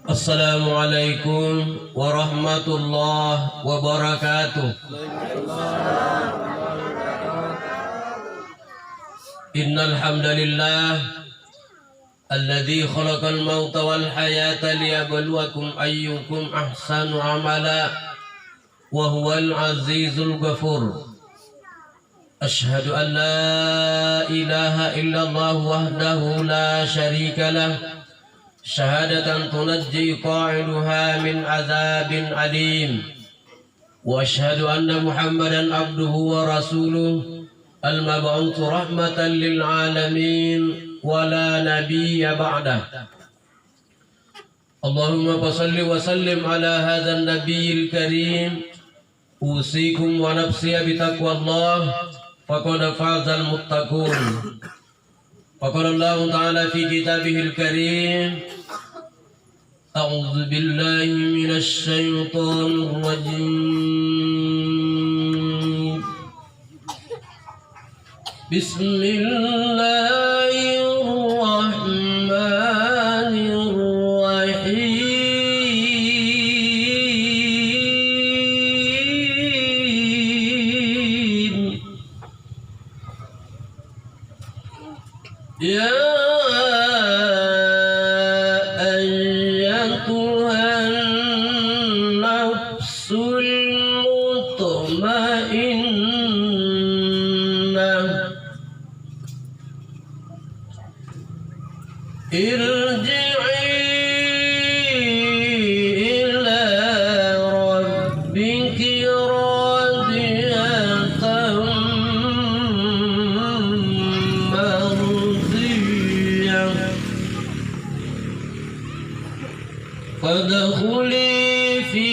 Assalamualaikum warahmatullahi wabarakatuh. Innal hamdalillah alladzi khalaqal mauta wal hayata liyabluwakum ayyukum ahsanu amala wa huwal azizul ghafur. Ashhadu an la ilaha illallah wahdahu la syarika lah syahadatan tunajji qa'iluha min azabin alim. Wa ashhadu anna Muhammadan abduhu wa rasuluh al-mab'utsu rahmatan lil alamin wa la nabiyya ba'dah. Allahumma salli wa sallim ala hadzal nabiyil karim. Usikum wa nafsi bi taqwallah faqad fazal muttaqun. Faqala Allah ta'ala fi kitabihil karim. A'udzu billahi minasy syaithanir rajim. Bismillahirrahmanirrahim. Ya ayyatuhan nafsul mutmainnah irji'i ila rabbiki radiyatan mardiyah fadkhuli fi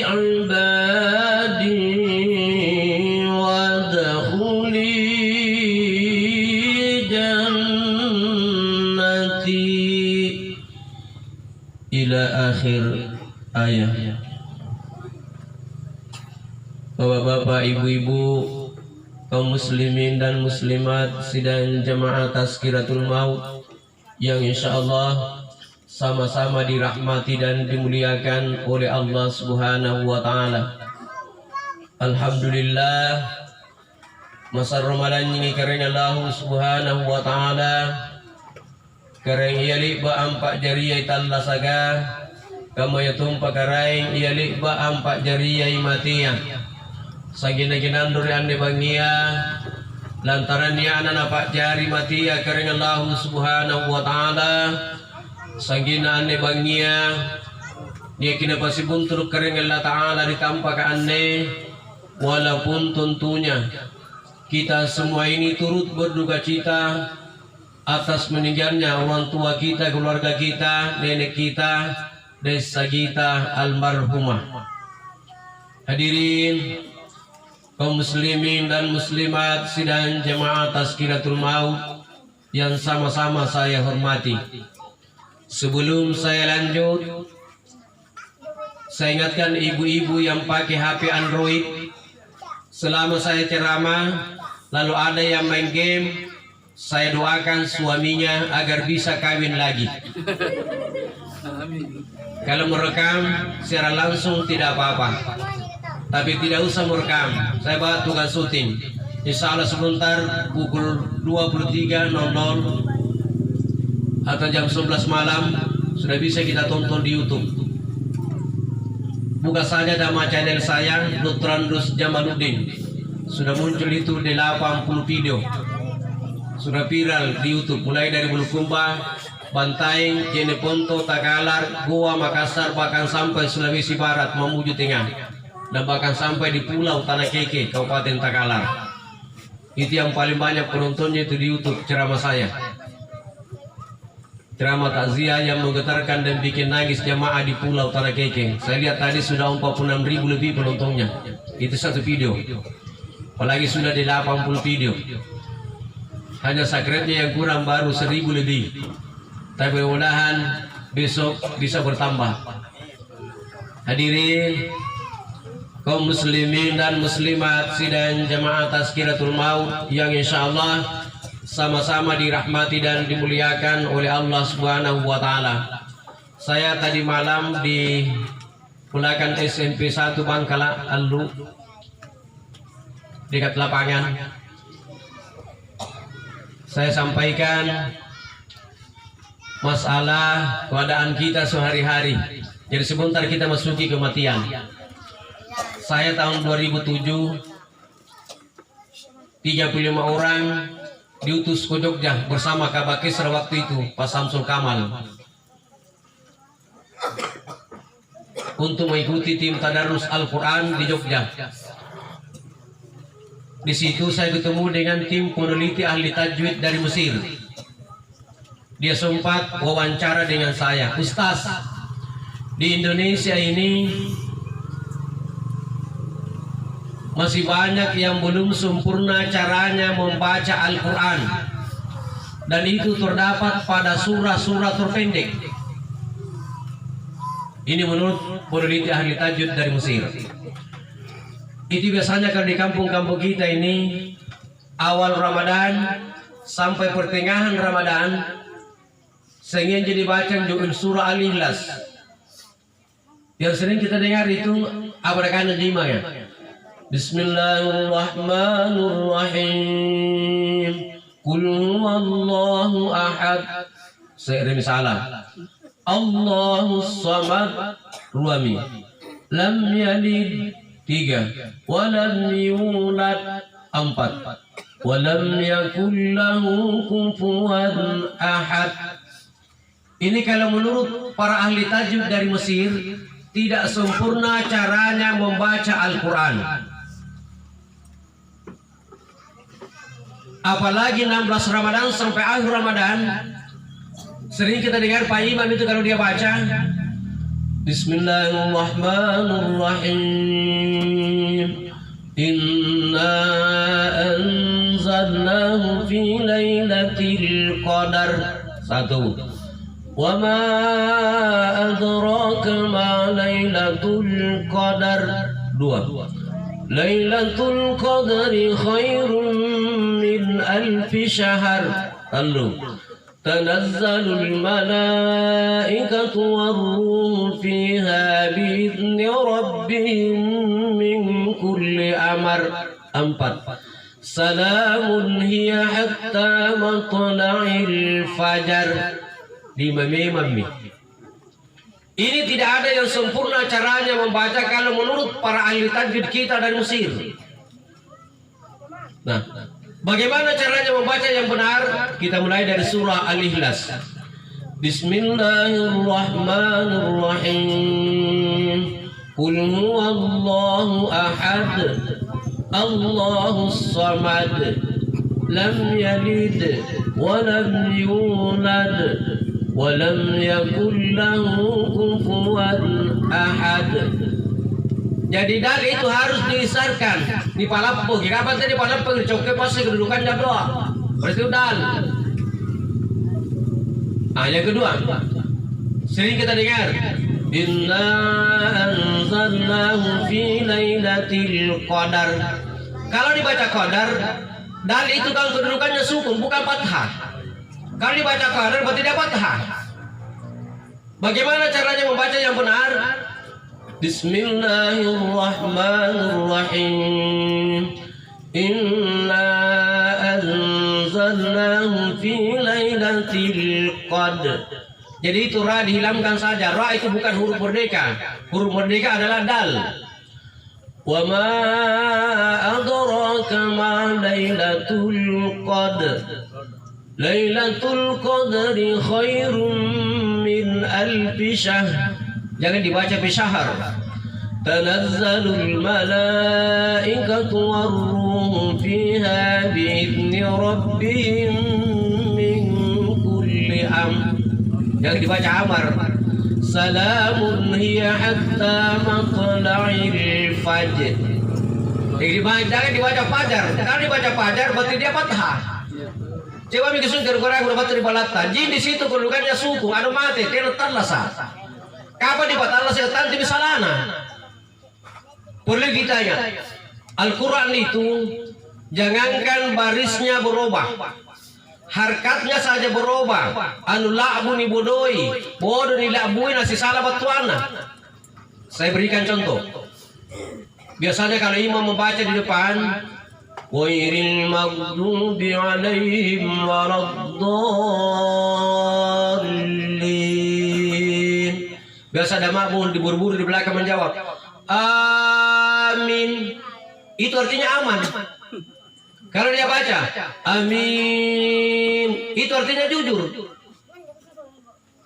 ibadi wadkhuli jannati ila akhir ayat. Bapak-bapak, ibu-ibu, kaum muslimin dan muslimat sidang jamaah Tazkiratul Maut yang insyaallah sama-sama dirahmati dan dimuliakan oleh Allah Subhanahu wa taala. Alhamdulillah, masa Ramadan ini karena Allah Subhanahu wa taala kareng ialik ba ampak jariyai talla saga kama yatum pakaraing ialik ba ampak jariyai matia sagina ginanduri ande bangia lantaran dia anak napak jari matia kareng Allah Subhanahu wa taala sagina ane bangia dia kina pasi buntur kareng Allah taala ditampa ka ane. Walaupun tentunya kita semua ini turut berduka cita atas meninggalnya orang tua kita, keluarga kita, nenek kita, desa kita almarhumah. Hadirin kaum muslimin dan muslimat sidang jemaah Tazkiratul Maut yang sama-sama saya hormati. Sebelum saya lanjut, saya ingatkan ibu-ibu yang pakai HP Android, selama saya ceramah lalu ada yang main game, saya doakan suaminya agar bisa kawin lagi. Kalau merekam secara langsung tidak apa-apa, tapi tidak usah merekam. Saya buat tugas syuting. Insya Allah sebentar pukul 23.00 atau jam 11 malam sudah bisa kita tonton di YouTube. Buka saja nama channel saya Lutrandus Jamaluddin. Sudah muncul itu 80 video. Sudah viral di YouTube, mulai dari Bulukumba, Bantaeng, Jeneponto, Takalar, Goa, Makassar, bahkan sampai Sulawesi Barat, Mamuju Tengah, dan bahkan sampai di Pulau Tanah Keke, Kabupaten Takalar. Itu yang paling banyak penontonnya itu di YouTube ceramah saya. Ceramah takziah yang menggetarkan dan bikin nangis jamaah di Pulau Tanah Keke. Saya lihat tadi sudah 46.000 lebih penontonnya. Itu satu video. Apalagi sudah di 80 video. Hanya sakretnya yang kurang baru 1.000 lebih. Tapi mudah-mudahan besok bisa bertambah. Hadirin kaum muslimin dan muslimat sidang jamaah Tazkiratul Maut yang insyaallah sama-sama dirahmati dan dimuliakan oleh Allah Subhanahu wa taala. Saya tadi malam di Pulakan SMP 1 Bangkala Allu dekat lapangan. Saya sampaikan masalah keadaan kita sehari-hari. Jadi sebentar kita masuki kematian. Saya tahun 2007 35 orang diutus ke Jogja bersama Kabakesra waktu itu Pak Samsul Kamal untuk mengikuti tim tadarus Al-Quran di Jogja. Di situ saya ketemu dengan tim peneliti ahli tajwid dari Mesir. Dia sempat wawancara dengan saya, Ustaz, di Indonesia ini masih banyak yang belum sempurna caranya membaca Al-Quran, dan itu terdapat pada surah-surah terpendek. Ini menurut peneliti ahli tajwid dari Mesir. Itu biasanya kalau di kampung-kampung kita ini awal Ramadan sampai pertengahan Ramadan sehingga jadi baca surah Al-Ikhlas. Yang sering kita dengar itu abrakan lima ya. Bismillahirrahmanirrahim. Qul huwallahu ahad. Saya misalnya Allahus samad ruami. Lam yalid 3. Walam yulad 4. Walam yakul lahu kufuwan ahad. Ini kalau menurut para ahli tajwid dari Mesir tidak sempurna caranya membaca Al-Quran. Apalagi 16 Ramadan sampai akhir Ramadan, sering kita dengar Pak Imam itu kalau dia baca Bismillahirrahmanirrahim. Inna anzalnahu fi lailatul qadar. 1. Wa ma adraka ma lailatul qadar. 2. Lailatul qadri khairun min alfi syahr. 3. Tanazzalul malaikatu warruhu fiha bi'izni rabbihim min kulli amr. 4. Salamun hiya hatta matla'il fajar. 5. Ini tidak ada yang sempurna caranya membaca kalau menurut para ahli tajwid kita dari Mesir. Nah, bagaimana caranya membaca yang benar? Kita mulai dari surah Al-Ikhlas. Bismillahirrahmanirrahim. Qul huwallahu ahad. Allahus samad. Lam yalid wa lam yulad wa lam yakul lahu kufuwan ahad. Jadi dal itu harus diisarkan di palapung. Kapan tadi palapung coke pasti kedudukannya doa. Berarti dal. Yang kedua, sering kita dengar Inna anzalnahu fi lailatul qadar. Kalau dibaca qadar, dal itu kan kedudukannya sukun bukan fathah. Kalau dibaca qadar berarti dia fathah. Bagaimana caranya membaca yang benar? Bismillahirrahmanirrahim. Inna anzalnahu fi lailatul qadar. Jadi itu ra dihilangkan saja. Ra itu bukan huruf merdeka. Huruf merdeka adalah dal. Wa ma adraka ma lailatul qadar. Lailatul qadri khairum min alfi syahr. Jangan dibaca bisyahr. Tanazzalul malaikatu warruhu fiha bi'izni rabbihim min kulli amr. Jangan dibaca amar. Salamun hiya hatta matla'il fajr. Jangan dibaca fajar. Kalau dibaca fajar berarti dia fathah. Coba mikir sungkir korang udah baca di balata. Jin di situ kedudukannya suku, anu mati, kena talasa. Kapan dibatalkan setan di misalana? Perlu ditanya. Al-Quran itu jangankan barisnya berubah, harkatnya saja berubah. Anu la'bu ni bodoi, bodoh ni la'bui nasi salah batuana. Saya berikan contoh. Biasanya kalau imam membaca di depan, ghairil maghdubi 'alaihim waladdallin. Biasa ada makmum diburu-buru di belakang menjawab, amin. Itu artinya aman. Kalau dia baca amin, itu artinya jujur.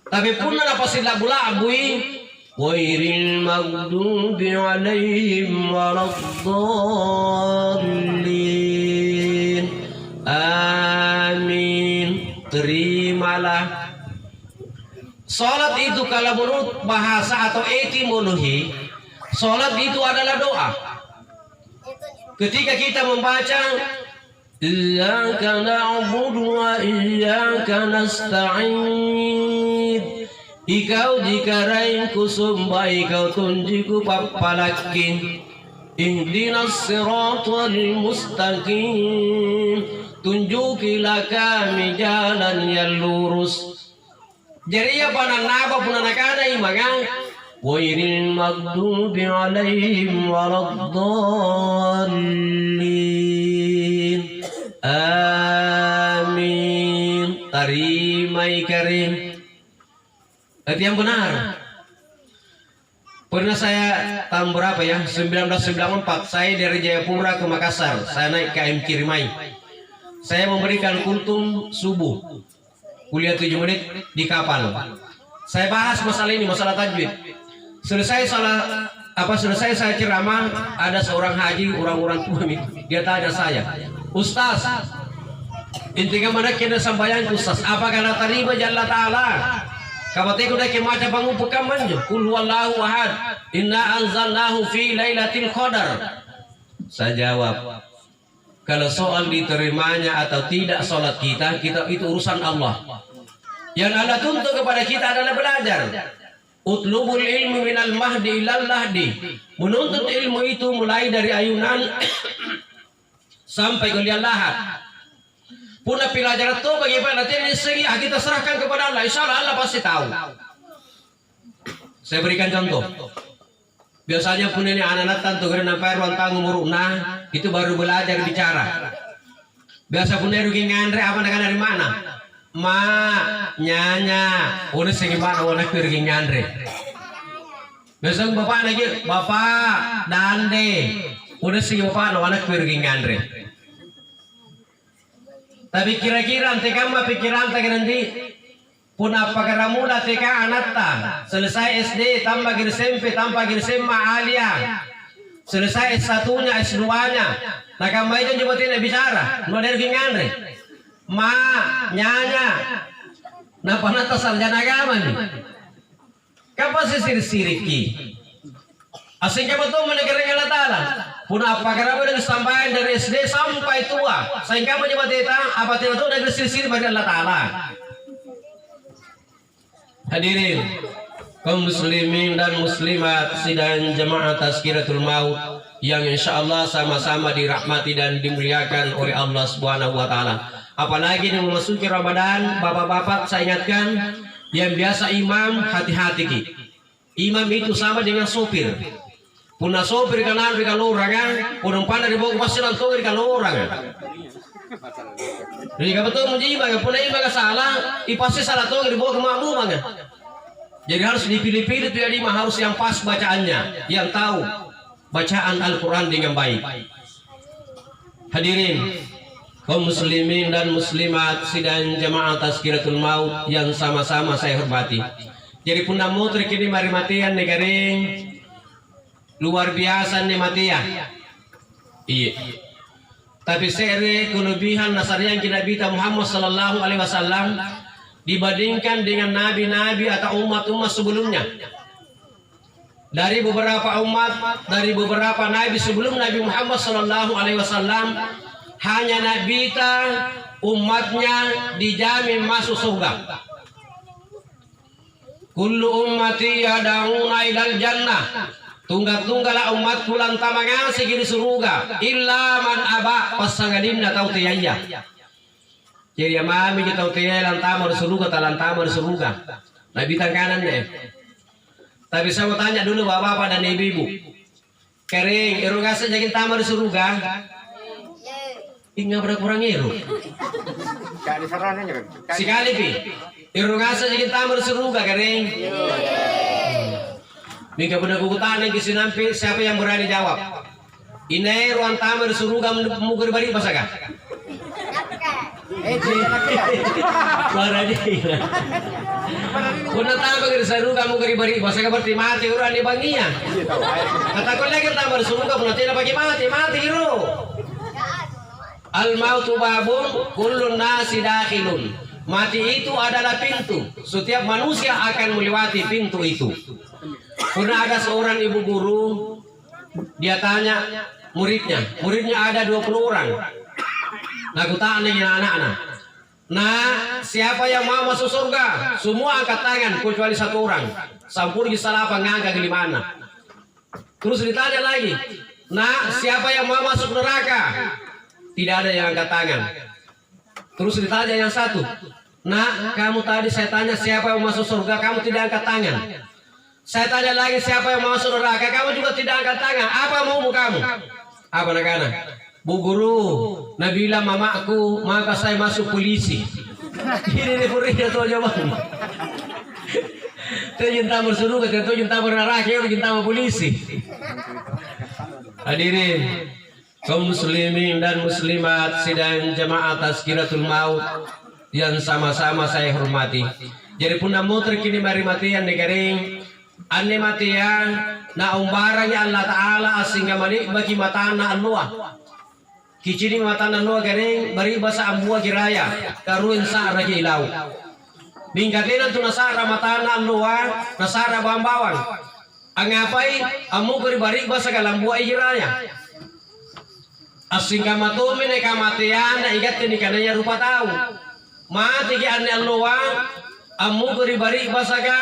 Tapi pun apa sih labu-labui ghairil maghdubi 'alaihim waladdallin. Amin. Terimalah. Salat itu kalau menurut bahasa atau etimologi, salat itu adalah doa. Ketika kita membaca Iyyaka na'budu wa iyyaka nasta'in, ikau dikarain kusumbai kau tunjiku papalakin, ihdinas siratal mustaqim, tunjukilah kami jalan yang lurus. Jadi ya pananaba punanakana imagang ghairil maghdubi 'alaihim waladdallin. Amin. Tarimai karim. Itu yang benar. Pernah saya tahun berapa ya? 1994 saya dari Jayapura ke Makassar. Saya naik KM Kirimai. Saya memberikan kultum subuh. Kuliah 7 menit di kapal. Saya bahas masalah ini, masalah tajwid. Selesai saya ceramah, ada seorang haji, orang-orang tua, dia tanya saya, Ustaz, intinya mana kena sambayan Ustaz? Apa kena terima Jalla Ta'ala? Kabate ko na kimaca pangupukan manjo. Kul huwallahu ahad. Inna anzalnahu fi lailatul qadar. Saya jawab, kalau soal diterimanya atau tidak salat kita itu urusan Allah. Yang Allah tuntut kepada kita adalah belajar. Utlubul ilmu minal mahdi ilal lahdi. Menuntut ilmu itu mulai dari ayunan sampai ke liang lahat. Punah pelajaran itu bagaimana nanti kita serahkan kepada Allah. Insya Allah Allah pasti tahu. Saya berikan contoh. Biasanya pun ini anak-anak tantu karena nampai ruang tanggung muruna itu baru belajar bicara. Biasa pun rugi ngandre apa dari mana? Ma, nyanya, udah segimana udah pergi ngandre. Besok bapak lagi, bapak, dande, udah segimana udah pergi ngandre. Tapi kira-kira nanti kamu pikiran tak nanti pun apa keramuda teka anakta selesai SD tambah SMP tambah SMA alia selesai S1-nya S2-nya nah kamu itu juga tidak bicara no dari ngandre ma nyanya nah panata sarjana agama nih kapan sisir-siriki asingnya betul menegarkan Allah Ta'ala pun apa keramu dengan sampai dari SD sampai tua sehingga menyebut kita apa tidak itu dari sisir pada Allah Ta'ala. Hadirin kaum muslimin dan muslimat sidang jemaah Tazkiratul Maut yang insya Allah sama-sama dirahmati dan dimuliakan oleh Allah Subhanahu wa Ta'ala. Apalagi yang memasuki Ramadan, bapak-bapak saya ingatkan yang biasa imam hati-hati ki. Imam itu sama dengan sopir. Puna sopir kanan di orang, punang pandai di bawah pasir lantung di orang. Jadi kalau betul menjiwa, punai imam salah, pasti salah tuh di bawah kemakmuman. Jadi harus dipilih-pilih tuh imam harus yang pas bacaannya, yang tahu bacaan Al-Quran dengan baik. Hadirin kaum muslimin dan muslimat sidang jemaah Tazkiratul Maut yang sama-sama saya hormati. Jadi punah mutrik ini mari matian negeri luar biasa nih matian. Iya. Tapi seri kelebihan nasarian Nabi Muhammad sallallahu alaihi wasallam dibandingkan dengan nabi-nabi atau umat-umat sebelumnya. Dari beberapa umat, dari beberapa nabi sebelum Nabi Muhammad sallallahu alaihi wasallam hanya nabi kita umatnya dijamin masuk surga. Kullu ummati yad'una ilal jannah. Tunggal-tunggal umat pulang tamangan segini surga illa man aba pasangadin atau tiyaya. Jadi ya mami kita utia lantama surga talantama surga. Nah bintang kanan deh. Tapi saya mau tanya dulu bapak-bapak dan ibu-ibu. Kering, irugasa jadi tamar surga. Ingat berapa kurang iru? Sekali pi. Irugasa jadi tamar surga kering. Mika benar kukutan yang kisinampi siapa yang berani jawab? Ini ruang tamar surga mukir bari pasaka. Barani. Kuna tambah ke surga mukir bari pasaka berarti mati orang di banginya. Kata ko lagi tambah surga pun tidak bagi mati iru. Al mautu babun kullun nasi dakhilun. Mati itu adalah pintu. Setiap manusia akan melewati pintu itu. Pernah ada seorang ibu guru, dia tanya muridnya ada 20 orang. Nah, aku tanya anak-anak. Nah, siapa yang mau masuk surga? Semua angkat tangan kecuali satu orang. Sampur di salapa ngangka di mana. Terus ditanya lagi. Nah, siapa yang mau masuk neraka? Tidak ada yang angkat tangan. Terus ditanya yang satu. Nah, kamu tadi saya tanya siapa yang masuk surga, kamu tidak angkat tangan. Saya tanya lagi siapa yang masuk neraka, kamu juga tidak angkat tangan. Apa maumu kamu? Apa nak-anak? Bu guru, Nabila mamaku, maka saya masuk polisi. Ini purinya tuh jawaban. Itu cinta bersurga, itu cinta berneraka, itu cinta polisi. Hadirin kaum muslimin dan muslimat sidang jamaah tazkiratul maut yang sama-sama saya hormati. Jadi pun namu terkini mari matian negering ane matian na umbaranya Allah Ta'ala asingga malik bagi matana Allah. Kicini matana Allah garing bari basa ambua giraya karuin sa raja ilau. Bingkatinan tu nasara matana Allah nasara bambawang. Angapai amu bari basa galambua giraya. Asingga matumi na kamatian na igat ni kananya rupa tau. Mati ki ane Allah amu bari basa ga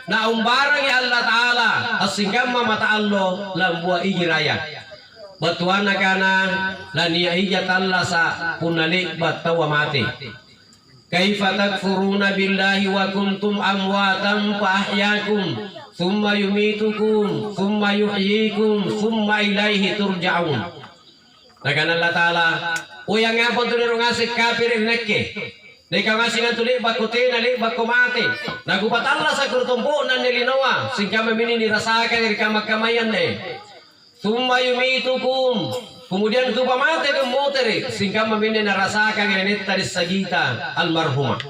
na umbarang ya Allah Ta'ala asingga mata Allah lambua giraya. Batuana kana lania ijat Allah sa punalik batawa mati. Kaifa takfuruna billahi wa kuntum amwatan fa ahyakum thumma yumitukum thumma yuhyikum thumma ilaihi turja'un. Nakan Allah Ta'ala o yang ngapon tuliro ngasik kafir nekke. Deka ngasih ngatulik bakutin nalik bakumati. Nagupat Allah sa kurtumpo nan nilinawa singka memini nirasakan dari kamakamayan ne. Summa yumitukum. Kemudian ku pamate ke moteri singka memini narasakan ini tadi sagita almarhumah.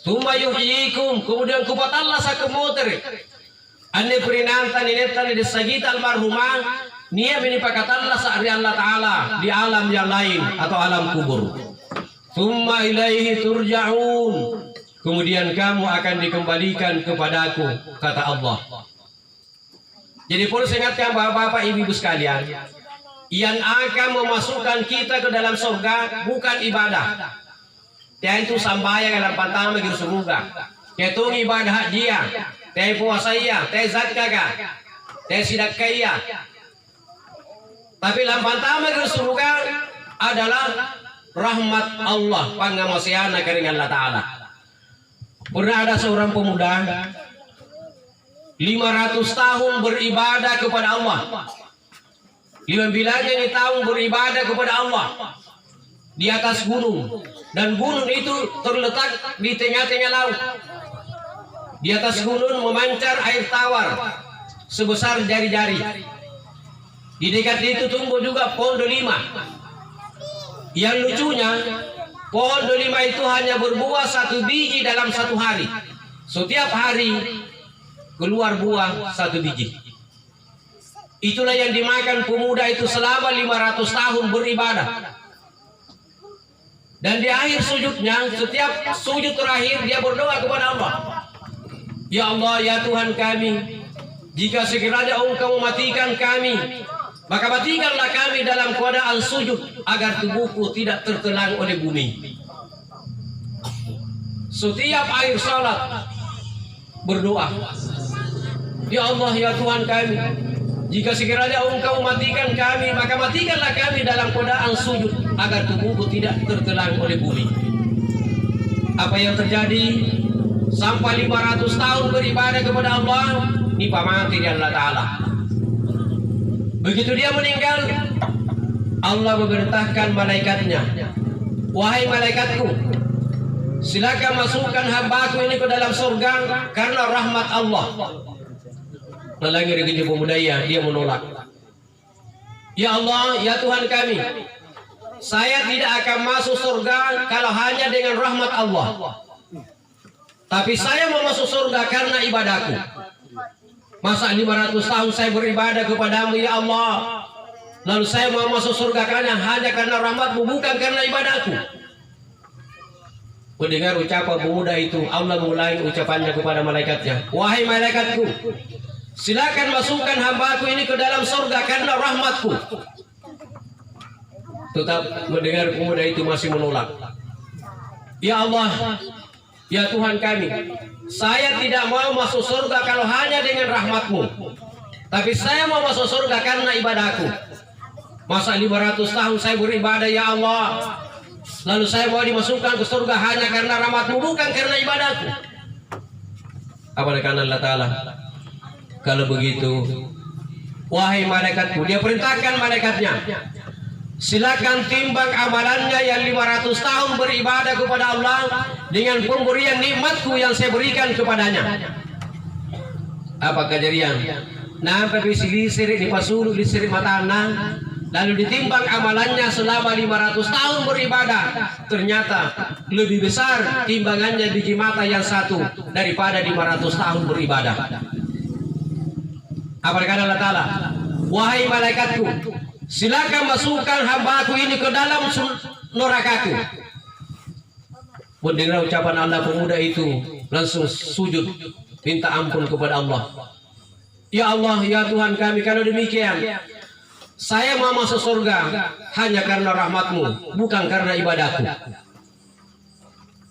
Summa yuhyikum. Kemudian ku patalla sa kemoteri. Ane perinantan ini tadi di sagita almarhumah. Nia bini pakatalla sa Allah Ta'ala di alam yang lain atau alam kubur. Summa ilaihi turja'un. Kemudian kamu akan dikembalikan kepadaku, kata Allah. Jadi perlu ingatkan bapak-bapak ibu-ibu sekalian, yang akan memasukkan kita ke dalam surga bukan ibadah. Yaitu sambayang dalam pantang bagi surga. Yaitu ibadah dia, teh puasa iya, teh zakat, teh sedekah iya. Tapi dalam pantang bagi surga adalah rahmat Allah pangamasiana kering Allah Ta'ala. Pernah ada seorang pemuda 500 tahun beribadah kepada Allah. 15 tahun beribadah kepada Allah di atas gunung, dan gunung itu terletak di tengah-tengah laut. Di atas gunung memancar air tawar sebesar jari-jari. Di dekat itu tumbuh juga pohon delima. Yang lucunya, pohon delima itu hanya berbuah 1 biji dalam 1 hari. Setiap hari keluar buah 1 biji. Itulah yang dimakan pemuda itu selama 500 tahun beribadah. Dan di akhir sujudnya, setiap sujud terakhir dia berdoa kepada Allah. Ya Allah, ya Tuhan kami, jika sekiranya Engkau mematikan kami, maka matikanlah kami dalam keadaan sujud agar tubuhku tidak tertelan oleh bumi. Setiap akhir salat berdoa. Ya Allah, ya Tuhan kami, Jika sekiranya engkau matikan kami, maka matikanlah kami dalam keadaan sujud, agar tubuhku tidak tertelan oleh bumi. Apa yang terjadi? Sampai 500 tahun beribadah kepada Allah, nipa mati di Allah Ta'ala. Begitu dia meninggal, Allah memerintahkan malaikatnya, wahai malaikatku, silakan masukkan hambaku ini ke dalam surga karena rahmat Allah. Lagi dari pemudaya, dia menolak. Ya Allah, ya Tuhan kami, saya tidak akan masuk surga kalau hanya dengan rahmat Allah. Tapi saya mau masuk surga karena ibadahku. Masa 500 tahun saya beribadah kepadamu ya Allah, lalu saya mau masuk surga hanya karena rahmatmu, bukan karena ibadahku. Mendengar ucapan pemuda itu, Allah mengulangi ucapannya kepada malaikatnya, wahai malaikatku, silakan masukkan hambaku ini ke dalam surga karena rahmatku. Tetap mendengar pemuda itu masih menolak. Ya Allah, ya Tuhan kami, saya tidak mau masuk surga kalau hanya dengan rahmatmu, tapi saya mau masuk surga karena ibadahku. Masa 500 tahun saya beribadah ya Allah, lalu saya mau dimasukkan ke surga hanya karena rahmatmu, bukan karena ibadahku. Apa kata Allah Ta'ala? Kalau begitu, wahai malaikatku, dia perintahkan malaikatnya, silakan timbang amalannya yang 500 tahun beribadah kepada Allah dengan pemberian nikmatku yang saya berikan kepadanya. Apa kejadian? Nampak bisilisir di pasulu di siri matana, lalu ditimbang amalannya selama 500 tahun beribadah, ternyata lebih besar timbangannya biji mata yang satu daripada 500 tahun beribadah. Apa kata Allah Ta'ala? Wahai malaikatku, silakan masukkan hambaku ini ke dalam nerakaku. Mendengar ucapan Allah, pemuda itu langsung sujud minta ampun kepada Allah. Ya Allah, ya Tuhan kami, kalau demikian saya mau masuk surga hanya karena rahmatmu, bukan karena ibadahku.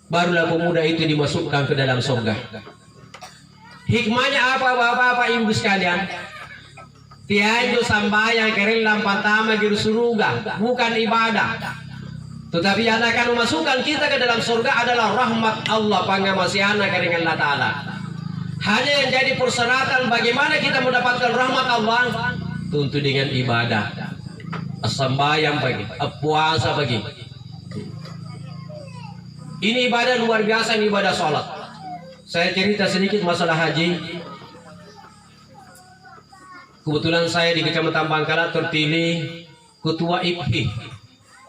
Barulah pemuda itu dimasukkan ke dalam surga. Hikmahnya apa bapak-bapak ibu sekalian? Tiada sambayang kerelam pertama di surga, bukan ibadah. Tetapi yang akan memasukkan kita ke dalam surga adalah rahmat Allah pangamasiana dengan Allah Ta'ala. Hanya yang jadi persyaratan bagaimana kita mendapatkan rahmat Allah, tentu dengan ibadah. Sambayang bagi, puasa bagi. Ini ibadah luar biasa, ini ibadah sholat. Saya cerita sedikit masalah haji. Kebetulan saya di Kecamatan Bangkalan terpilih Ketua IPHI,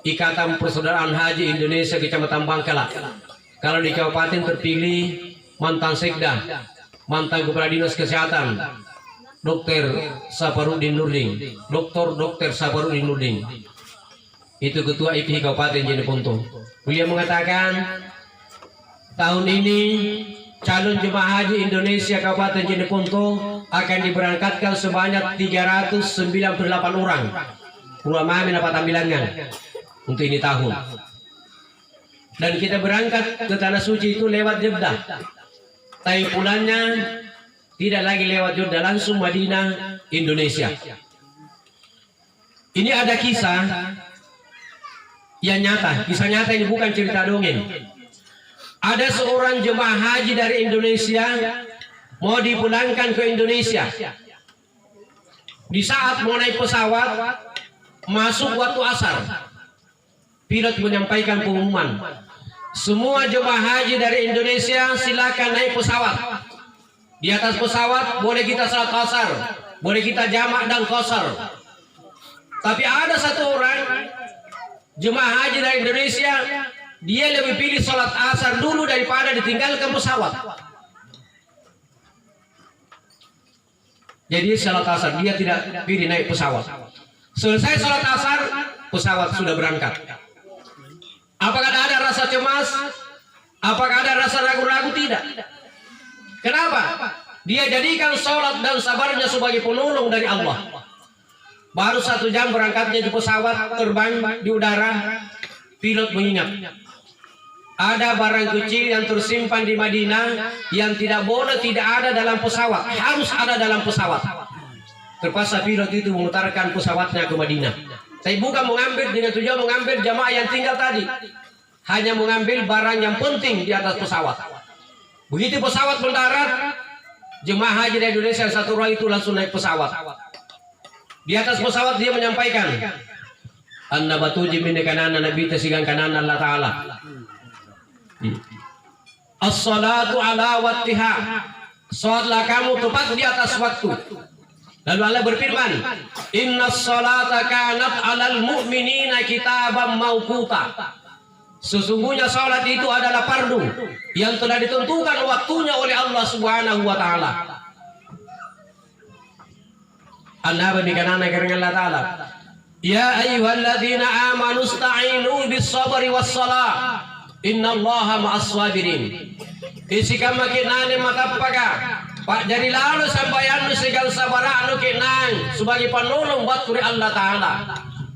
Ikatan Persaudaraan Haji Indonesia Kecamatan Bangkalan. Kalau di kabupaten terpilih mantan Sekda, mantan Kepala Dinas Kesehatan, Dr. Saparudin Nurdin, Dr. Saparudin Nurdin. Itu Ketua IPHI Kabupaten Jeneponto. Beliau mengatakan tahun ini calon jemaah haji Indonesia Kabupaten Jeneponto akan diberangkatkan sebanyak 398 orang. Ulama mendapat tampilannya untuk ini tahun. Dan kita berangkat ke tanah suci itu lewat Jeddah. Tapi pulangnya tidak lagi lewat Jeddah, langsung Madinah, Indonesia. Ini ada kisah yang nyata. Kisah nyata ini bukan cerita dongeng. Ada seorang jemaah haji dari Indonesia mau dipulangkan ke Indonesia. Di saat mau naik pesawat, masuk waktu asar, pilot menyampaikan pengumuman, semua jemaah haji dari Indonesia silakan naik pesawat. Di atas pesawat boleh kita salat asar, boleh kita jamak dan qasar. Tapi ada satu orang jemaah haji dari Indonesia, dia lebih pilih salat asar dulu daripada ditinggalkan pesawat. Jadi salat asar, dia tidak pilih naik pesawat. Selesai salat asar, pesawat sudah berangkat. Apakah ada rasa cemas? Apakah ada rasa ragu-ragu? Tidak. Kenapa? Dia jadikan salat dan sabarnya sebagai penolong dari Allah. Baru 1 jam berangkatnya di pesawat, terbang di udara, pilot mengingat ada barang kecil yang tersimpan di Madinah yang tidak boleh tidak ada dalam pesawat, harus ada dalam pesawat. Terpaksa pilot itu memutarkan pesawatnya ke Madinah. Saya bukan mengambil dengan tujuan mengambil jamaah yang tinggal tadi. Hanya mengambil barang yang penting di atas pesawat. Begitu pesawat mendarat, jemaah haji dari Indonesia satu orang itu langsung naik pesawat. Di atas pesawat dia menyampaikan, Anna batuji min kanana nabi tasigan kanana Allah Ta'ala. As-salatu ala wattiha. Salatlah kamu tepat di atas waktu. Lalu Allah berfirman, Innas salata kanat alal mu'minina kitaban mawquta. Sesungguhnya salat itu adalah fardu yang telah ditentukan waktunya oleh Allah Subhanahu wa taala. Allah berbicara dengan Allah Ta'ala. Ya ayyuhalladzina amanu ista'inu bis-sabri was-salah. Innallaha ma'as-sabirin. Isi kama kinane matapaga. Pak jadi lalu sampai anu segal sabar anu kinang sebagai penolong buat kuri Allah Ta'ala.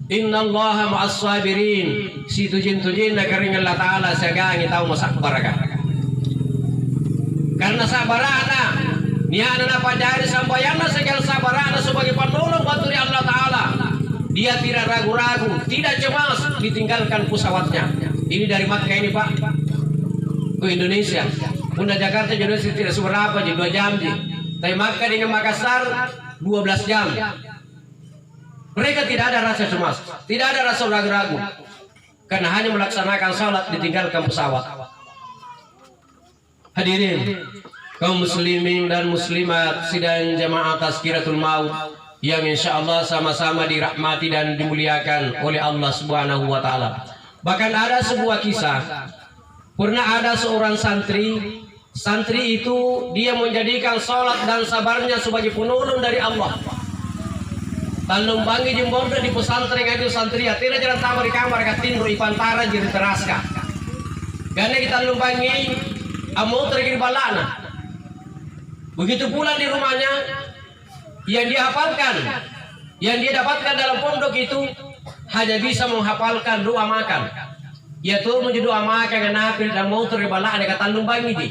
Innallaha ma'as-sabirin. Si tujin-tujin na kering Allah Ta'ala sagangi tahu masak baraka. Karena sabarana niana na pajari sampai anu segal sabarana sebagai penolong buat kuri Allah Ta'ala. Dia tidak ragu-ragu, tidak cemas ditinggalkan pesawatnya. Ini dari Makkah ini Pak ke Indonesia. Bunda Jakarta jadi tidak seberapa, jadi 2 jam. Tapi Makkah dengan Makassar 12 jam. Mereka tidak ada rasa cemas, tidak ada rasa ragu-ragu. Karena hanya melaksanakan salat ditinggalkan pesawat. Hadirin, kaum muslimin dan muslimat sidang jamaah Tazkiratul Maut yang insya Allah sama-sama dirahmati dan dimuliakan oleh Allah Subhanahu wa taala. Bahkan ada sebuah kisah, pernah ada seorang santri itu dia menjadikan sholat dan sabarnya sebagai penolong dari Allah. Tanung bangi jembondo di pesantren itu santri tidak jalan tamu di kamar katin ipantara jadi teraska. Karena kita lumbangi amau terkini balana. Begitu pula di rumahnya yang dia hafalkan, yang dia dapatkan dalam pondok itu hanya bisa menghafalkan doa makan. Yaitu menjadi doa makan kenapa dan mau terbalak ada kata lumbangi di.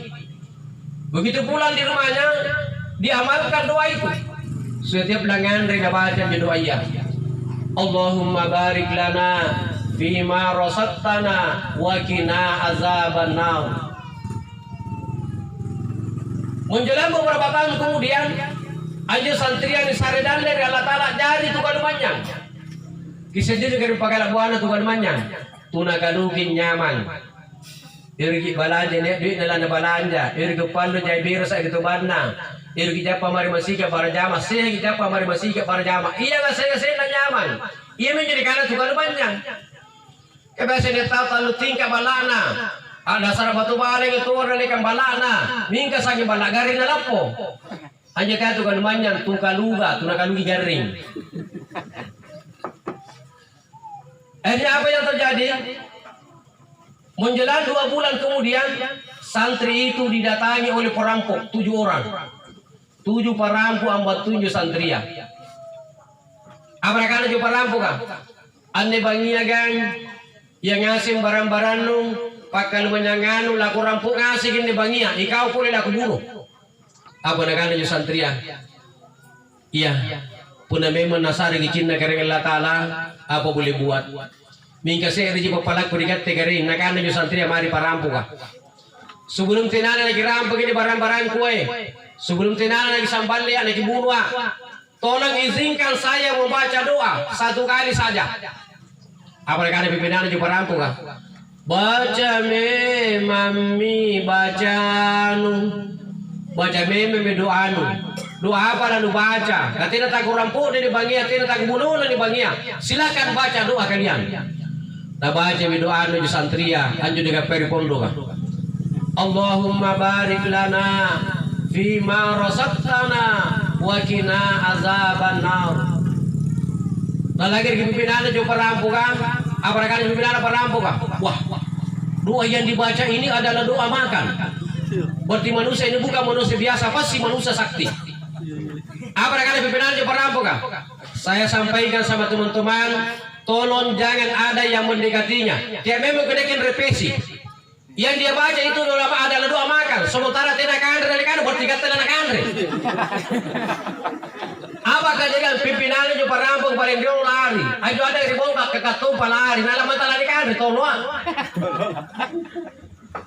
Begitu pulang di rumahnya dia amalkan doa itu. Setiap lengan reda baca doa ya. Allahumma barik lana fima rasattana wa qina azabannar. Menjelang beberapa tahun kemudian aja santri yang disaredan dari Allah Ta'ala jadi tukang manjang. Kisah juga dari pakai buana tukang manjang. Tuna kalukin nyaman. Irgi balanja ne duit nalana balanja. Irgi pando jai biru sa gitu banna. Irgi japa mari masika para jama. Saya japa mari masika para jama. Iya lah saya nyaman. Iya menjadi karena tukang manjang. Kebiasa dia tahu talu tingkah balana. Ada sarap batu balik itu orang lekan balana. Mingka sangi balak garing na lapo. Hanya kaya tukang manjang tungkaluga, tunakalugi garing. Akhirnya apa yang terjadi? Menjelang 2 bulan kemudian, santri itu didatangi oleh perampok 7 orang. 7 perampok ambat 7 santria. Apa nakana jo perampok kan? Ane bangia gang yang ngasih barang-barang nung pakal menyanganu laku rampok ngasih gini bangia. Ikau boleh laku bunuh. Apa nakana jo santria? Iya. Puna memang nasari gicinna kareng Allah Ta'ala apa boleh buat. Mingka saya riji papalak kurikat tegarin nakana jo santria mari parampu ka. Sebelum tinana lagi rampok ini barang-barang kue. Sebelum tinana lagi sambal liat lagi bunuh. Tolong izinkan saya membaca doa 1 kali saja. Apa nakana pimpinan jo parampu ka. Baca me mami baca nu. Baca meme doa nu. Doa apa lalu baca? Katina tak kurampu di bangia, tina tak bunuh di bangia. Silakan baca doa kalian. Tak baca doa nu di santria, anju dengan peri pondok. Allahumma barik lana fima rasattana wa qina azabannar. Nah lagi pimpinan jo perampukan, apa rekan pimpinan perampukan? Wah, doa yang dibaca ini adalah doa makan. Berarti manusia ini bukan manusia biasa, pasti manusia sakti. Apa kali pimpinan perampok? Saya sampaikan sama teman-teman, tolong jangan ada yang mendekatinya. Dia memang kedekin repesi. Yang dia baca itu adalah doa makan. Sementara tidak kandre dari kan bertiga tidak kandre. Apa Apa kejadian pimpinannya juga rampung paling dia lari. Ayo ada yang dibongkar ke ketumpa lari. Nah lama tak lari kan ditolong.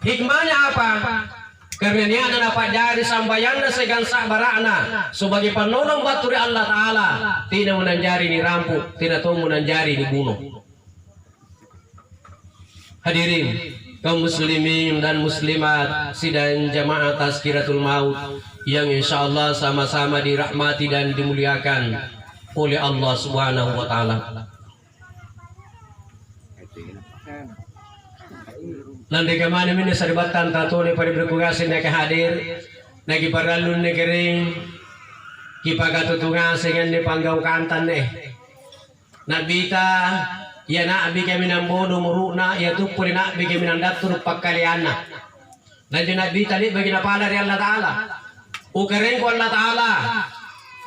Hikmahnya apa? Karena ini ada dapat jari sambayana segan sabarana sebagai penolong baturi Allah Ta'ala. Tidak menanjari ni rampuk, tidak tahu menanjari ni bunuh. Hadirin kaum muslimin dan muslimat sidang jamaah Tazkiratul Maut yang insyaallah sama-sama dirahmati dan dimuliakan oleh Allah Subhanahu wa taala. Nanti kemana ini saribatan tato ni pada berkugasin nak hadir nagi paralun ni kering kipagatutungan dengan ni panggau kantan nabita ya nabi kami nambodo muruna ya tu puri nabi kami nandatur pakaliana nanti nabi tadi bagi napala dari Allah Ta'ala ukering ko Allah Ta'ala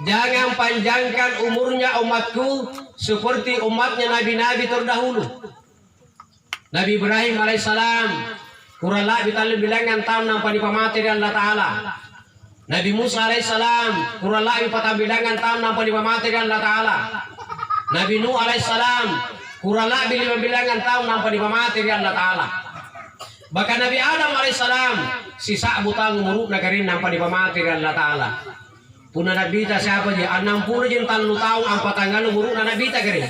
jangan panjangkan umurnya umatku seperti umatnya nabi-nabi terdahulu. Nabi Ibrahim alaihissalam kurang lebih bilangan tahun nampak dipamati dari Allah Ta'ala. Nabi Musa alaihissalam kurang lebih patah bilangan tahun nampak dipamati dari Allah Ta'ala. Nabi Nuh alaihissalam kurang lebih 5 bilangan tahun nampak dipamati dari Allah Ta'ala. Bahkan Nabi Adam alaihissalam sisa butang umur nagarin nampak dipamati dari Allah Ta'ala. Punah Nabi ta siapa dia 60 jin tahun angkat tanggal umur Nabi ta kering.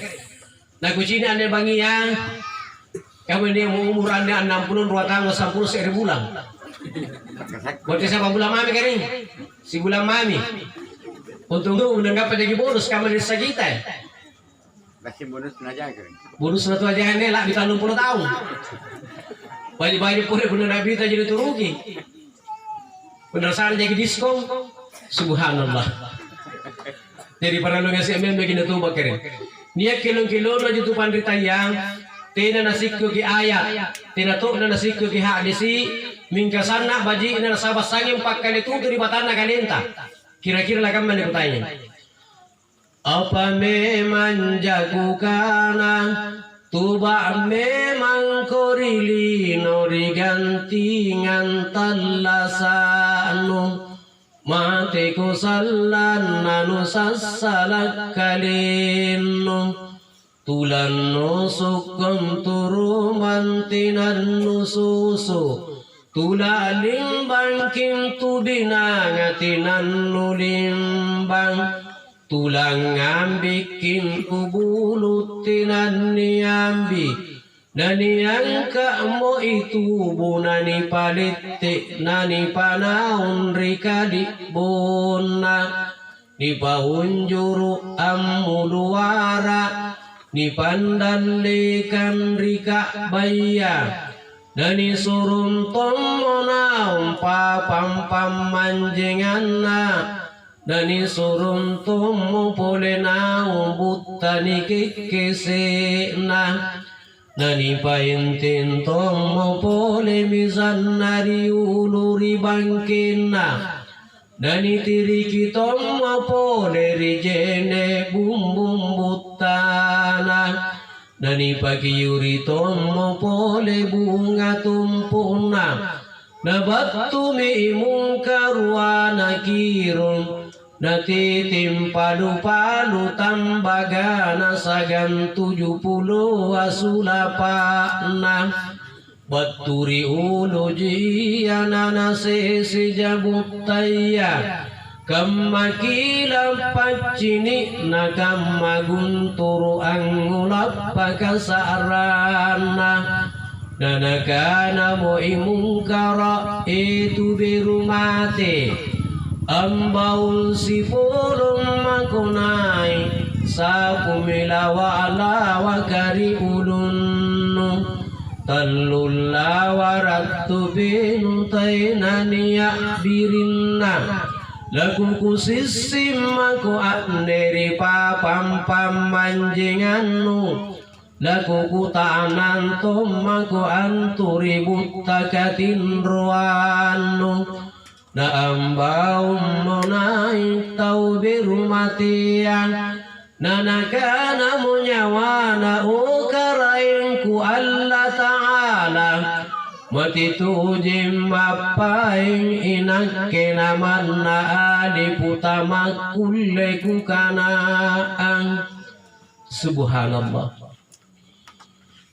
Nah kucini anda bangi ya. Kamu ini umurannya 62 tahun 10 sehari bulan. Berarti siapa bulan mami kering? Si bulan mami. Untung tu menanggap jadi bonus kamu di kita. Kasih bonus aja kering. Bonus satu aja ini lah di tahun 60 tahun. Banyak-banyak pun benar Nabi jadi turugi. Benar sana jadi diskon. Subhanallah. Jadi para lu ngasih amin begini tuh bakering. Niat kilo-kilo aja tuh pandita yang tina nasikku ki ayat tina tu na nasikku ki hadisi mingkasana baji ina sabas sangim pakkali tu di batana kalenta kira-kira lah kan mana bertanya apa memang jago kana tuba memang korili nori gantingan talasanu mate ko sallan nanu sassalak kalinu tulan nusukam turu mantinan nususu tulalim bangkim tudinangatinan nulimbang tulang ambikin kubulutinan niambi nani angka mo itu bunani palitik nani panaun rikadi buna ni paunjuru amuluara ni pandalikan rika baya dani surun tomona umpa pampam manjenganna dani surun tomo polena umbutani kekesena dani paintin tomo pole mizannari uluri bangkina dani tiriki tomo pole rijene bumbum butana dani pagi yuri tomo pole bunga tumpuna nabatu mi mungkarwana kirun nati timpalu-palu tambagana sagan 70 asulapana baturi ulu jiana sesi jabutaya kammakila pacini nakama gunturu angulap pakasarana nanakana mo imungkara itu birumate ambaul si pulung makunai sakumilawa ala wakari ulun tallulla warattu bintainaniya birinna laku kusisim aku anderi papam pamanjingannu laku kutanan tomaku anturi buttakatin ruanu na ambau monai tau birumatian nanakana munyawana ukarainku Allah Ta'ala matitujim mapaing inakke naman na adiputama kulle kukanaan. Subhanallah.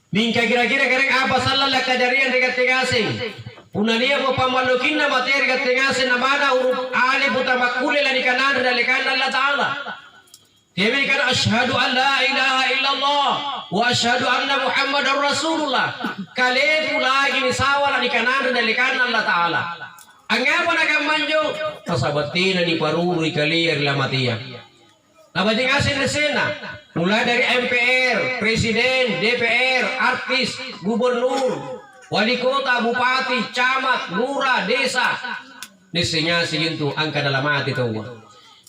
Mingka kira-kira kareng apa salah kajarian dekat tegasing. Unalia mo pamalukin na materi dekat tegasing na mana huruf alif utama kulle la di kanan dan di kanan Allah Ta'ala. Dia kan asyhadu an la ilaha illallah wa asyhadu anna Muhammadar Rasulullah. Kale lagi ni sawala di kanan dan di kanan Allah Ta'ala. Angapa na kamanjo? Kasabatina ni paruri kalier la matia. Nabajing asin resena. Mulai dari MPR, Presiden, DPR, artis, gubernur, wali kota, bupati, camat, lurah, desa. Desanya segitu angka dalam hati tahu.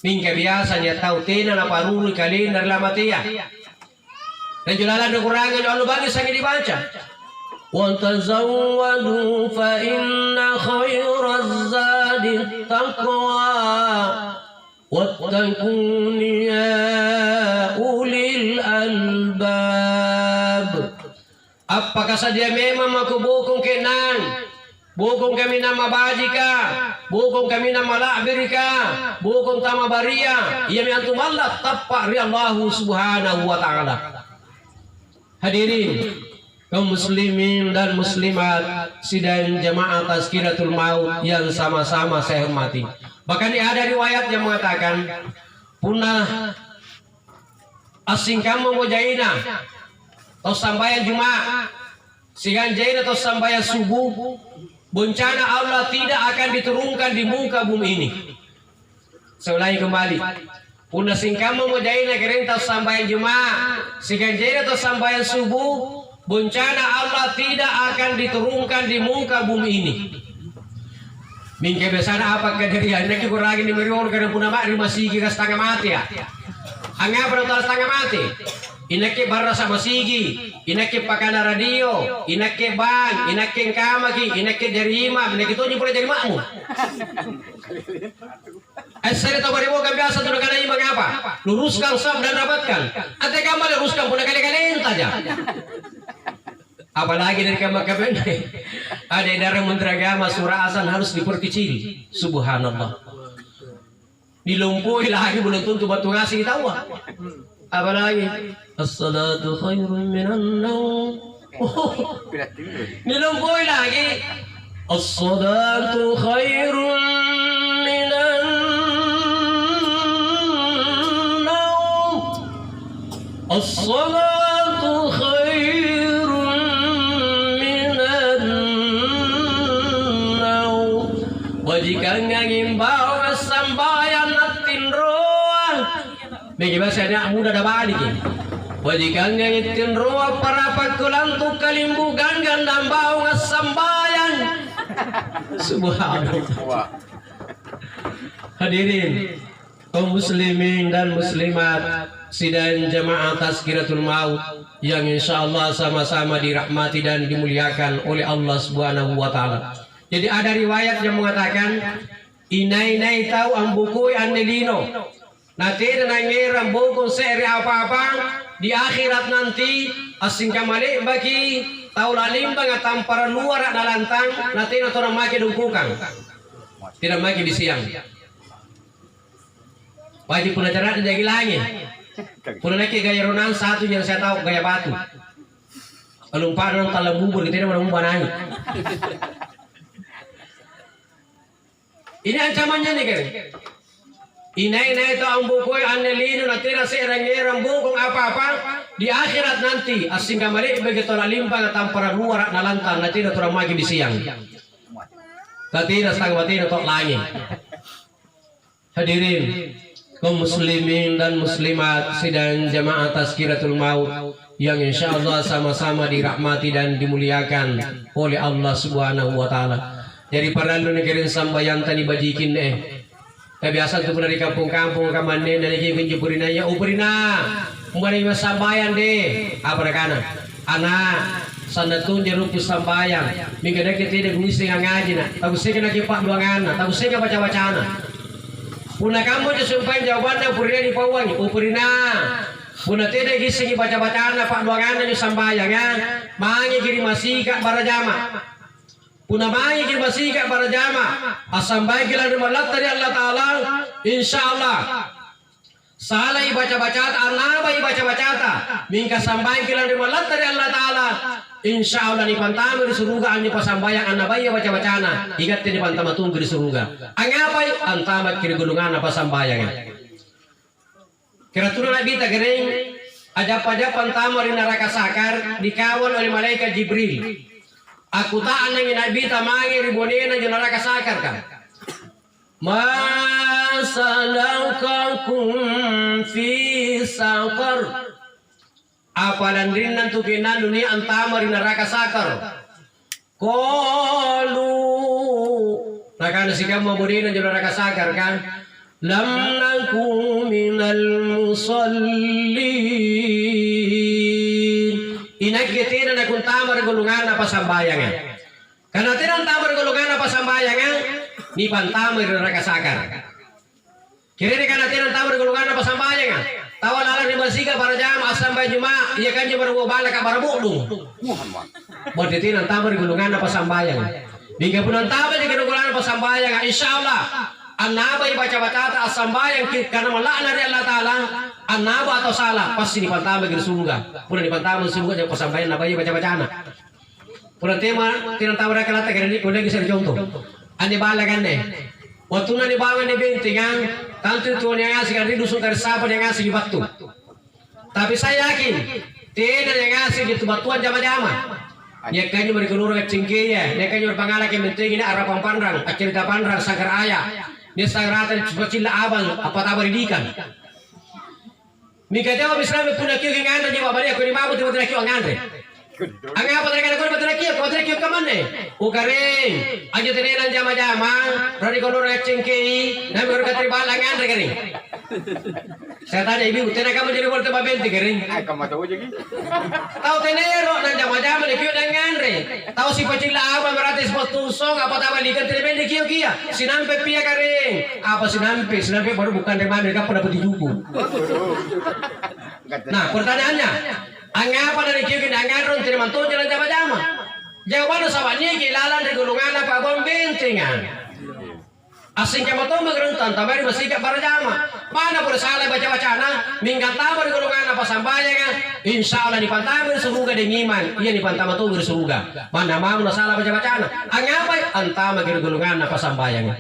Mingka biasanya tahu tina na paruri kalian dari lamatia. Dan julalan kekurangan Allah bagi sangat dibaca. Wa tazawwadu fa inna khairaz zadi taqwa. واتقون يا أولي الألباب. Apakah saja memang aku bukung kenan, bukung kami nama bajika, bukung kami nama la'birika, bukung tama baria, ia antum Allah tapak ri Allah subhanahu wa ta'ala. Hadirin kaum muslimin dan muslimat sidang jamaah Tazkiratul Maut yang sama-sama saya hormati. Bahkan ada riwayat yang mengatakan punah asing kamu mojaina atau sambayan Jumat sigan jaina atau sambayan subuh bencana Allah tidak akan diturunkan di muka bumi ini. Saya ulangi kembali. Punah sing kamu mojaina kering atau sambayan Jumat sigan jaina atau sambayan subuh bencana Allah tidak akan diturunkan di muka bumi ini. Mingke besana apa kejadian nak kurangin di merior karena punah mak masih kira setengah mati ya. Angga pada setengah mati. Inake barra sama sigi, inake pakana radio, inake bang, inake kamaki, inake jarima, inake tu nyumpul jadi makmu. Asal itu bariwo kan biasa tu kana imang apa? Luruskan sab dan rapatkan. Ate kamu luruskan punah kali-kali saja. Apalagi dari kamar kabin ada darah menteri agama surah azan harus diperkecil. Subhanallah. Dilumpui lagi belum tentu batu ngasih tahu. Apalagi as-salatu khairun minan naum. Dilumpui lagi as-salatu khairun minan naum. As-salatu khairun wajikan ngimbau sambayan natin roa. Bagi bahasanya mudah dah balik. Wajikan ngitin roa para pakulantu kalimbugan gandam bau ngasambayan. Subhanallah. Hadirin kaum muslimin dan muslimat sidang jamaah Tazkiratul Maut yang insyaallah sama-sama dirahmati dan dimuliakan oleh Allah Subhanahu wa taala. Jadi ada riwayat yang mengatakan inai tahu ang bukoy anelino. Nanti nangiram buko seri apa-apa di akhirat nanti asing kamali bagi tahu lalimbang atau para luar na lantang nanti orang maki dungkukan. Tidak maki di siang. Wajib pun acara jadi langit. Pun lagi gaya renang satu yang saya tahu gaya batu. Kalau umpan kalau bubur kita tidak mau nangis. Ini ancamannya nih kan. Inai itu ang bukoy anelino na tira sa erang bukong apa-apa di akhirat nanti asing kamari begitu lalimpang at para luar na lantang na tira turang magi di siang. Katira sa tangwatin atau langit. Hadirin kaum muslimin dan muslimat sidang jamaah Tazkiratul Maut yang insyaallah sama-sama dirahmati dan dimuliakan oleh Allah Subhanahu wa taala. Jadi para negeri sambayan tani bajikin biasa tu dari kampung-kampung kamane dari kunjupurina ya upurina umari sambayan deh apa rekana anak sanatun jeruk sambayan minggu dak tidak ngisi ngaji na tahu saya kena kipak duangan tahu saya baca-bacana punah kamu disumpahin jawabannya upurina di pawangi upurina punah tidak ngisi baca-bacana pak duangan di sambayan ya mangi kiri masih kak barajama Punamai kita masika para jama asambai kita rimalat dari Allah Taala insyaallah salah baca-baca anabai baca-baca mingka sambai kita rimalat dari Allah Taala insyaallah ni pantama di surga anji pasambayang anabai baca-bacana igat ni pantama tunggu di surga angapai antama kiri gulungan apa sambayang kira turun nabi ta gering ajap-ajap pantama di neraka sakar dikawal oleh malaikat Jibril. Aku tak nangin nabi tamangi ribonena di neraka sakar kan. Masalakakum fi sakar. Apalan din nantu kinan dunia antama di neraka sakar. Qalu nakana sikam mabodena di neraka sakar kan. Lam nakum minal musallin. Inagkitin na kung tamar gulungan na pasambayangan. Karena tinang tamar gulungan na pasambayangan, ni pantamar na nakasakar. Kira karena tinang tamar gulungan na pasambayangan. Tawal ala di masika para jam asam bajuma, iya kan jemar bala ka para bukdung. Muhammad. Buat tinang tamar gulungan na pasambayangan. Hingga punan tamar di gulungan na pasambayangan, insyaallah. Anaba baca-baca ta asambayang karena melaknat dari Allah Taala anaba atau salah pasti dipantama di surga pun dipantama di surga jangan pasambayang nabai baca-baca anak pun tema tinang tahu rakyat lata kira ni pun lagi contoh ane balagan ne waktu nani bawa ni bentingan tantu tuan yang ngasih kari dusun kari sapa yang ngasih di batu tapi saya yakin tidak yang ngasih di batuan jama-jama ya kanyo mereka nurut cingke ya ya kanyo berpangalak yang penting ini arah pampanrang cerita panrang sangkar ayah dia sangratan cila abang apa tabar dikan. Mika jawab Islam pun nak kau ngandre jawab balik aku ni mabu tiba tiba kau ngandre. Angin apa mereka nak kau betul kau kemana? Ukaring aja tenenan jama-jama rani kau nurut cengkei nabi orang katri bala ngandre kering. Saya tanya ibu tenak kamu jadi boleh tebak benti kering. Kamu tahu je ni? Tahu tenero nan jama-jama ni kau ngandre. Tahu si pecila abang berarti sebab tusong apa tahu likan terben di kio kia. Sinampe pia kering. Apa sinampe baru bukan dari mana mereka pernah pergi juku. Nah pertanyaannya, angapa dari kio kini angandron tidak mantu jalan jama-jama? Jawabannya sahabatnya kilalan dari gulungan apa abang bentingan. Asing kamu tahu mengeruntan, tapi masih para jama. Mana boleh salah baca-bacana, minggat tahu di golongan apa sambayang. Insya Allah di pantaman surga dengan iman, iya di pantaman tuh di surga. Mana mau salah baca-bacana, angapa antama di golongan apa sambayang.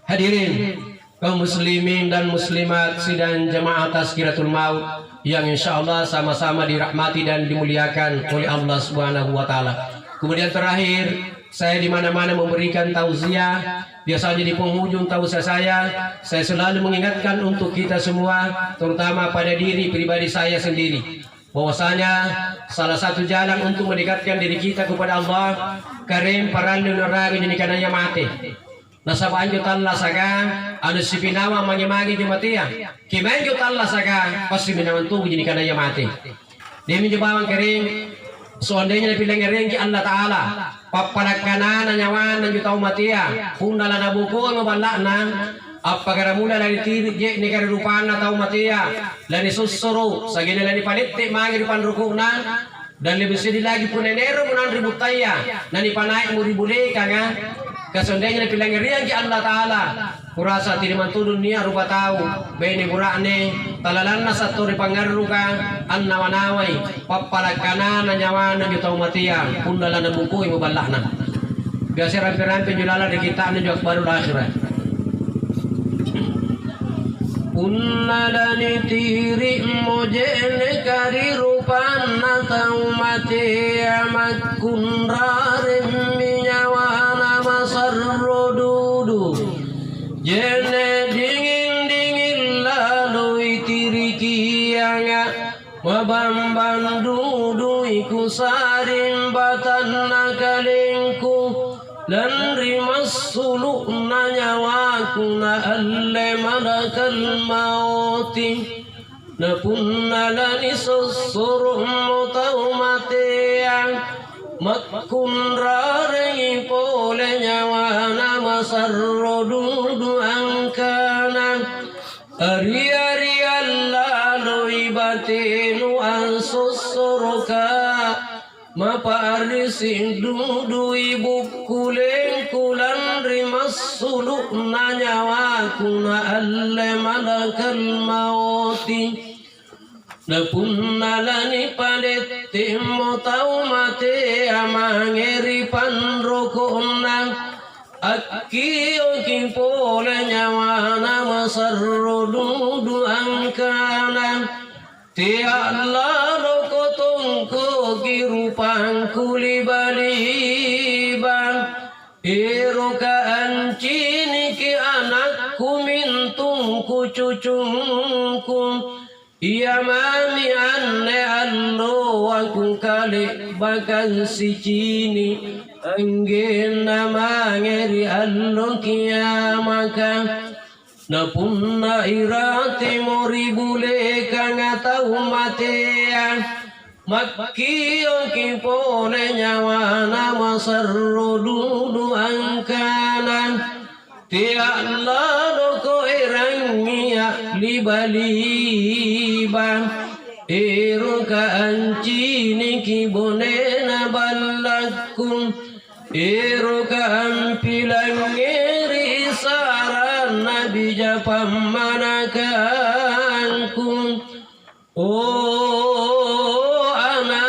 Hadirin kaum muslimin dan muslimat sidang jamaah tazkiratul maut yang insya Allah sama-sama dirahmati dan dimuliakan oleh Allah Subhanahu Wa Taala. Kemudian terakhir, saya di mana-mana memberikan tausiah. Biasanya di penghujung tausiah saya selalu mengingatkan untuk kita semua, terutama pada diri pribadi saya sendiri, bahwasanya salah satu jalan untuk mendekatkan diri kita kepada Allah, karim parandu neraka jenikananya mati. Nasabanjo talla saga anu sipinawa magi-magi jumatia. Kimanjo talla saga pasti minawantu jenikananya mati. Demi jebawang karim seandainya dipilang rengki Allah Ta'ala papalakanan na nyawan ng yutaw matia kung nalanabuko ang mabalakna apagara mula lani tirik ni karirupan na tao matia lani susuro sa ginala ni panitti mangir panruko na dan lebih sedih lagi pun enero munan ributaya na ni panaik mo ribuleka nga kasundanya dipilang rengki Allah Ta'ala kurasa tiniman tudun niya rupa tao beni burane talalan na sa turi pangaruka an nawanaway papalagkana na nyawa na yutaw matia kundala na bukuy mabalak na biasa rampi-rampi julala kita na jok baru akhirat kunnalani tiri mojene kari rupan na tau matia mat kunrarim minyawa na masarrodudu jene dingin lalu itiriki yang mabamban dudu iku sarimbatan nakalingku dan rimas suluk nanyawaku na alle malakal mauti na punnalani susuruh mutau matiang makkun rarengi pole nyawa nama sarrodudu angkana ari-ari Allah lui batinu ansusuruka parisi dudu ibu kulen kulan rimas suluk nyawa kuna alle malakal mauti Napunalani padete mo tau mate amangeri panrokona Aki oking pole nyawana masarro dudu angkana Ti Allah rokotongko kirupang kulibaliban Iroka ancini ki anakku mintungku cucungku Iya mami anne allo aku kali bakan si cini Angin nama ngeri allo kiamaka Napunna irati mori bule kanga tau matea Makki oki pole nyawa nama sarro dudu angkana Ti Allah doko erangia libaliba Eroka ancini kibonena balakum Eroka ampilang ngeri saran nabi japamanakankum Oh anak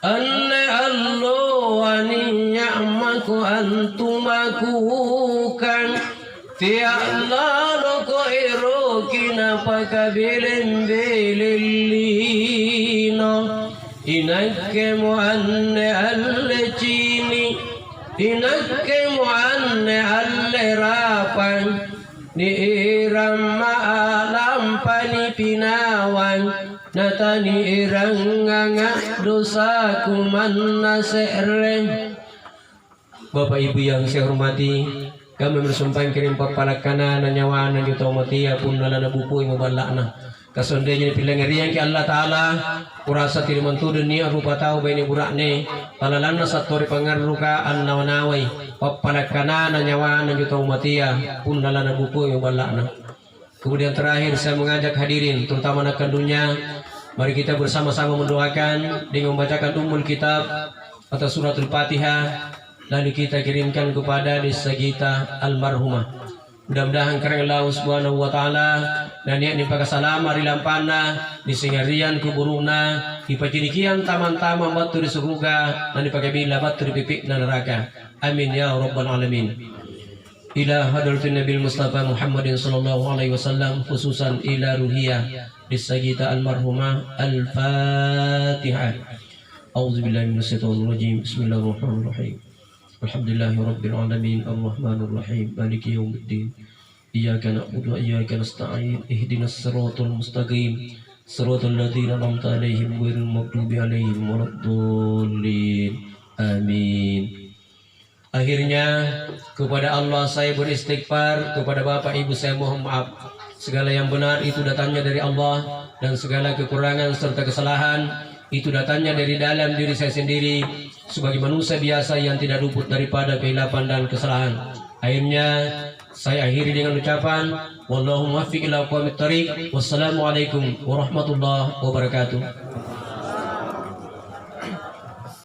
anne allo aniyamaku antumakukan Ti Allah loko erokina pakabilin-bililino Inakke mo anne alle cini Inakke mo anne alle rapan Ni irama alam panipinawan Natani iranganga dosaku manna se'rem Bapak Ibu yang saya hormati, kami bersumpah kirim papalakana na nyawa na juta matia pun nala na buku yang balakna. Kasondenya pilangerian ki Allah Taala, kurasa tirimantu dunia rupa tahu bini burakne, palalana satori pangaruka an nawanawai, papalakana na nyawa na juta matia pun nala na buku yang balakna. Kemudian terakhir saya mengajak hadirin, terutama anak kandungnya, mari kita bersama-sama mendoakan dengan membacakan umul kitab atau suratul Fatihah. Lalu kita kirimkan kepada desa kita almarhumah. Mudah-mudahan karena Allah Subhanahu wa taala dan niat ni pakasalama rilampana di singarian kuburuna di pacinikian taman-taman batu di surga dan di pakabila batu di pipik neraka. Amin ya rabbal alamin. Ila hadratin Nabi Mustafa Muhammadin sallallahu alaihi wasallam khususan ila ruhiyah desa kita almarhumah al-Fatihah. A'udzubillahi minasyaitonir rajim. Bismillahirrahmanirrahim. Alhamdulillahi Rabbil Alamin Ar-Rahmanir Rahim Maliki Yawmiddin Iyyaka na'budu wa iyyaka nasta'in Ihdinas siratal mustaqim Siratal ladzina an'amta 'alaihim ghairil maghdubi 'alaihim waladdallin. Amin. Akhirnya kepada Allah saya beristighfar, kepada Bapak Ibu saya mohon maaf. Segala yang benar itu datangnya dari Allah dan segala kekurangan serta kesalahan itu datangnya dari dalam diri saya sendiri sebagai manusia biasa yang tidak luput daripada kehilapan dan kesalahan. Akhirnya saya akhiri dengan ucapan wallahu muwaffiq ila aqwamit thariq. Wassalamualaikum warahmatullahi wabarakatuh.